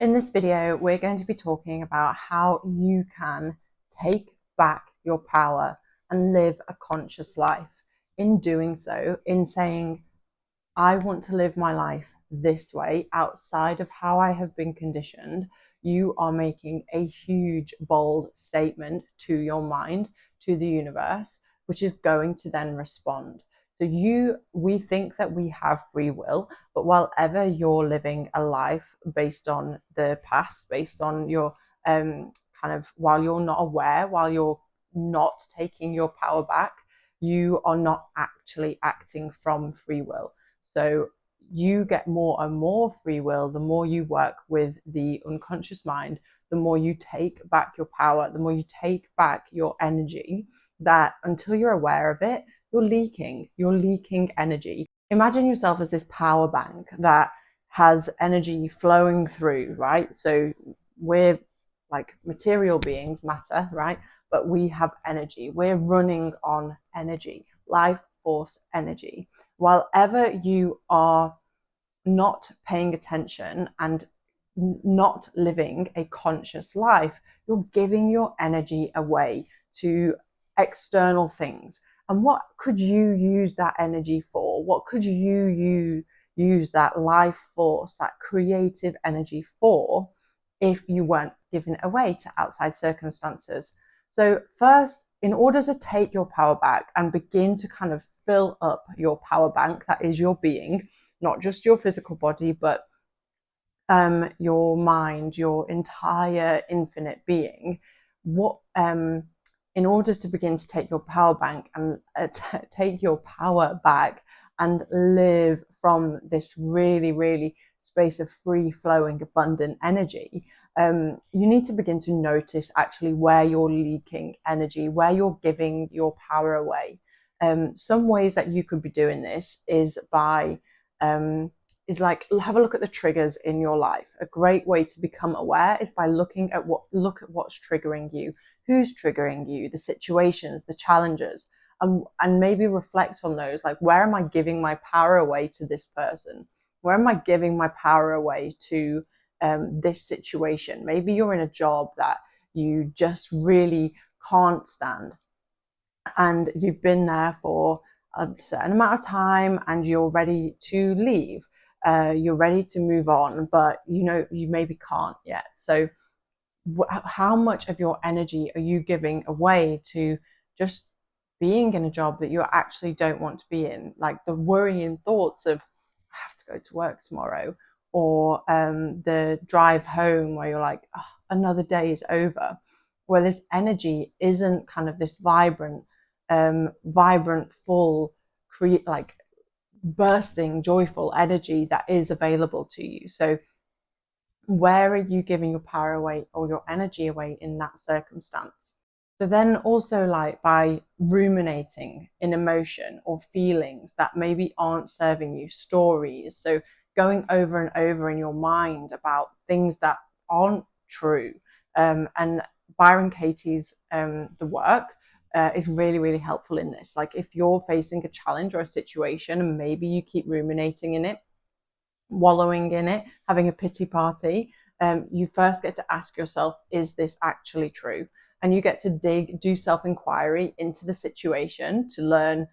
In this video, we're going to be talking about how you can take back your power and live a conscious life. In doing so, in saying, I want to live my life this way outside of how I have been conditioned, you are making a huge, bold statement to your mind, to the universe, which is going to then respond. So we think that we have free will, but while ever you're living a life based on the past, based on your while you're not aware, while you're not taking your power back, you are not actually acting from free will. So you get more and more free will the more you work with the unconscious mind, the more you take back your power, the more you take back your energy, that until you're aware of it, you're leaking energy. Imagine yourself as this power bank that has energy flowing through, right? So we're like material beings, matter, right? But we have energy. We're running on energy, life force energy. While ever you are not paying attention and not living a conscious life, you're giving your energy away to external things. And what could you use that energy for? What could you use that life force, that creative energy for, if you weren't giving it away to outside circumstances? So first, in order to take your power back and begin to kind of fill up your power bank, that is your being, not just your physical body, but your mind, your entire infinite being, in order to begin to take your power bank and take your power back and live from this really, really space of free flowing, abundant energy, you need to begin to notice actually where you're leaking energy, where you're giving your power away. Some ways that you could be doing this is by like have a look at the triggers in your life. A great way to become aware is by look at what's triggering you, who's triggering you, the situations, the challenges, and maybe reflect on those. Like, where am I giving my power away to this person? Where am I giving my power away to this situation? Maybe you're in a job that you just really can't stand, and you've been there for a certain amount of time and you're ready to leave. You're ready to move on, but you maybe can't yet. So how much of your energy are you giving away to just being in a job that you actually don't want to be in? Like the worrying thoughts of, I have to go to work tomorrow, or the drive home where you're like, oh, another day is over, where this energy isn't kind of this vibrant, full, like bursting, joyful energy that is available to you. So where are you giving your power away or your energy away in that circumstance? So then also, like, by ruminating in emotion or feelings that maybe aren't serving you, stories. So going over and over in your mind about things that aren't true. And Byron Katie's The Work is really, really helpful in this. Like, if you're facing a challenge or a situation and maybe you keep ruminating in it, wallowing in it, having a pity party, you first get to ask yourself, is this actually true? And you get to do self-inquiry into the situation to learn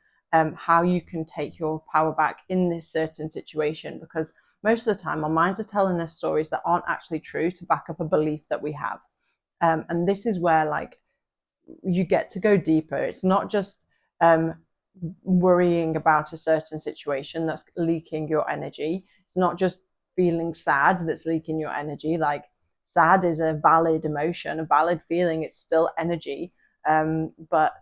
how you can take your power back in this certain situation. Because most of the time, our minds are telling us stories that aren't actually true to back up a belief that we have. And this is where, like, you get to go deeper. It's not just worrying about a certain situation that's leaking your energy. It's not just feeling sad that's leaking your energy. Like, sad is a valid emotion, a valid feeling. It's still energy. But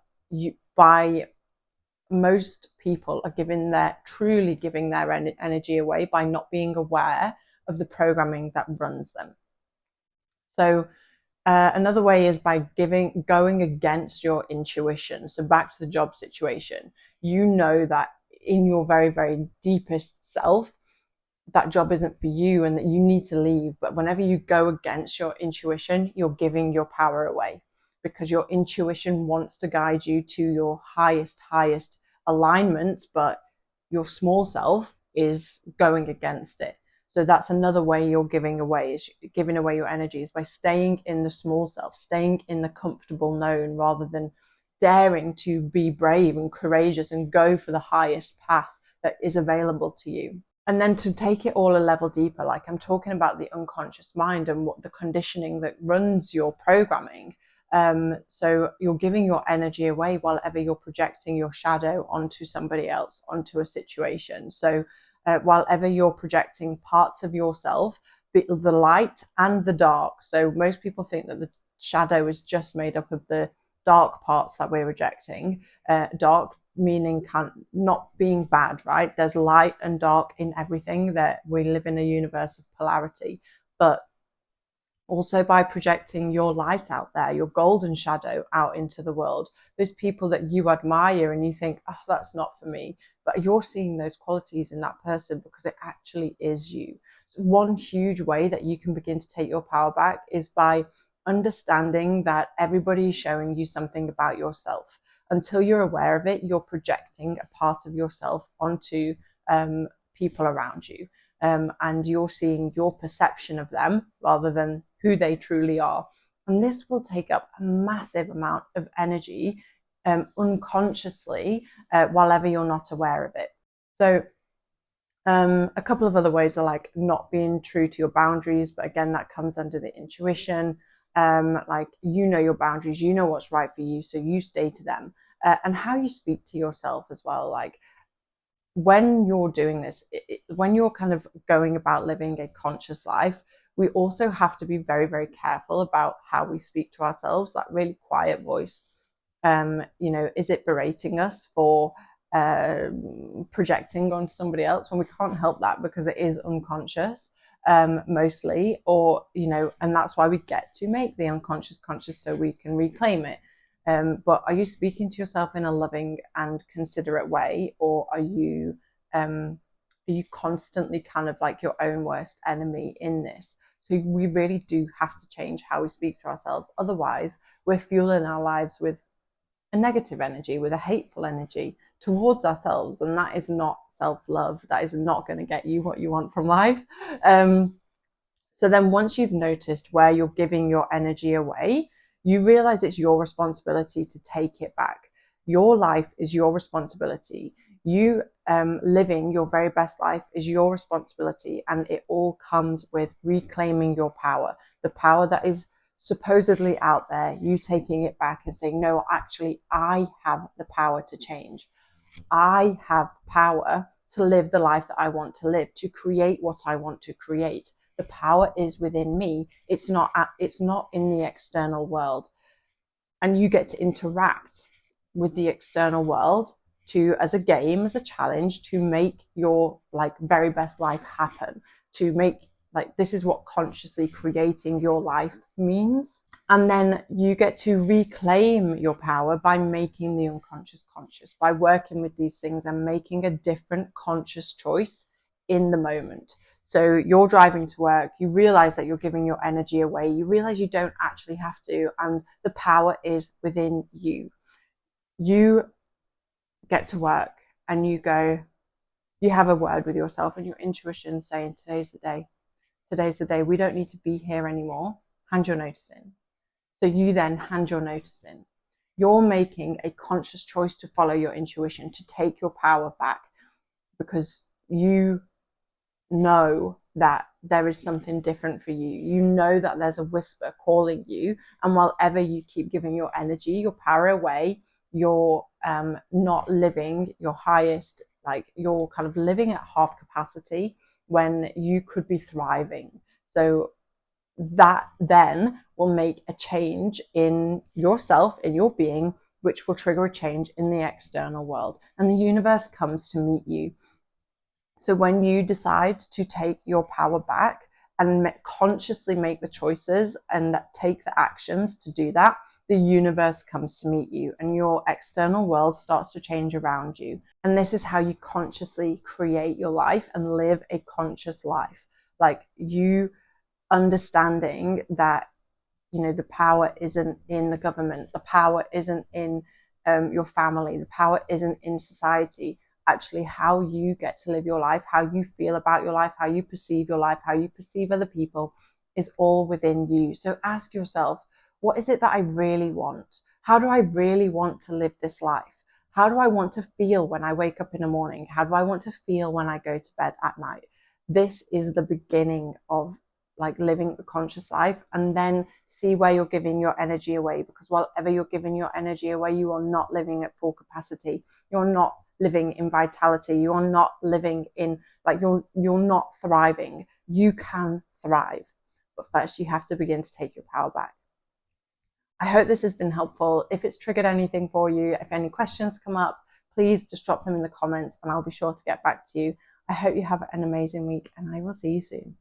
most people are truly giving their energy away by not being aware of the programming that runs them. So another way is by going against your intuition. So back to the job situation, you know that in your very, very deepest self, that job isn't for you and that you need to leave. But whenever you go against your intuition, you're giving your power away, because your intuition wants to guide you to your highest alignment, but your small self is going against it. So that's another way you're giving away, is giving away your energy, is by staying in the small self, staying in the comfortable known, rather than daring to be brave and courageous and go for the highest path that is available to you. And then to take it all a level deeper, like I'm talking about the unconscious mind and what the conditioning that runs your programming. So you're giving your energy away while ever you're projecting your shadow onto somebody else, onto a situation. So while ever you're projecting parts of yourself, the light and the dark. So most people think that the shadow is just made up of the dark parts that we're rejecting. Dark meaning not being bad, right? There's light and dark in everything, that we live in a universe of polarity. But also by projecting your light out there, your golden shadow out into the world, those people that you admire and you think, oh, that's not for me, but you're seeing those qualities in that person because it actually is you. So one huge way that you can begin to take your power back is by understanding that everybody is showing you something about yourself. Until you're aware of it, you're projecting a part of yourself onto people around you. And you're seeing your perception of them rather than who they truly are. And this will take up a massive amount of energy unconsciously while ever you're not aware of it. So a couple of other ways are like not being true to your boundaries, but again, that comes under the intuition. Like, you know your boundaries, you know what's right for you, so you stay to them. And how you speak to yourself as well. Like, when you're doing this, when you're kind of going about living a conscious life, we also have to be very, very careful about how we speak to ourselves. That really quiet voice, is it berating us for projecting onto somebody else when we can't help that because it is unconscious mostly, or and that's why we get to make the unconscious conscious, so we can reclaim it. But are you speaking to yourself in a loving and considerate way, or are you constantly kind of like your own worst enemy in this? So we really do have to change how we speak to ourselves. Otherwise, we're fueling our lives with a negative energy, with a hateful energy towards ourselves, and that is not self-love. That is not going to get you what you want from life. So then once you've noticed where you're giving your energy away, you realize it's your responsibility to take it back. Your life is your responsibility. You living your very best life is your responsibility, and it all comes with reclaiming your power, the power that is supposedly out there, you taking it back and saying, no, actually, I have the power to change. I have power to live the life that I want to live, to create what I want to create. The power is within me. It's not in the external world. And you get to interact with the external world as a game, as a challenge, to make your very best life happen, to make this is what consciously creating your life means. And then you get to reclaim your power by making the unconscious conscious, by working with these things and making a different conscious choice in the moment. So you're driving to work, you realize that you're giving your energy away, you realize you don't actually have to, and the power is within you. You get to work and you have a word with yourself, and your intuition saying, today's the day. Today's the day. We don't need to be here anymore. Hand your notice in. So you then hand your notice in. You're making a conscious choice to follow your intuition, to take your power back, because you know that there is something different for you. You know that there's a whisper calling you, and while ever you keep giving your energy, your power away, you're not living your highest, you're kind of living at half capacity when you could be thriving. So that then will make a change in yourself, in your being, which will trigger a change in the external world, and the universe comes to meet you. So when you decide to take your power back and consciously make the choices and take the actions to do that, the universe comes to meet you and your external world starts to change around you. And this is how you consciously create your life and live a conscious life. You understanding that, the power isn't in the government, the power isn't in your family, the power isn't in society. actually how you get to live your life, how you feel about your life, how you perceive your life, how you perceive other people is all within you. So ask yourself, what is it that I really want? How do I really want to live this life? How do I want to feel when I wake up in the morning? How do I want to feel when I go to bed at night? This is the beginning of like living a conscious life, and then see where you're giving your energy away, because whatever you're giving your energy away, you are not living at full capacity. You're not living in vitality. You are not living in like you're not thriving. You can thrive, but first you have to begin to take your power back. I hope this has been helpful. If it's triggered anything for you, if any questions come up, please just drop them in the comments and I'll be sure to get back to you. I hope you have an amazing week and I will see you soon.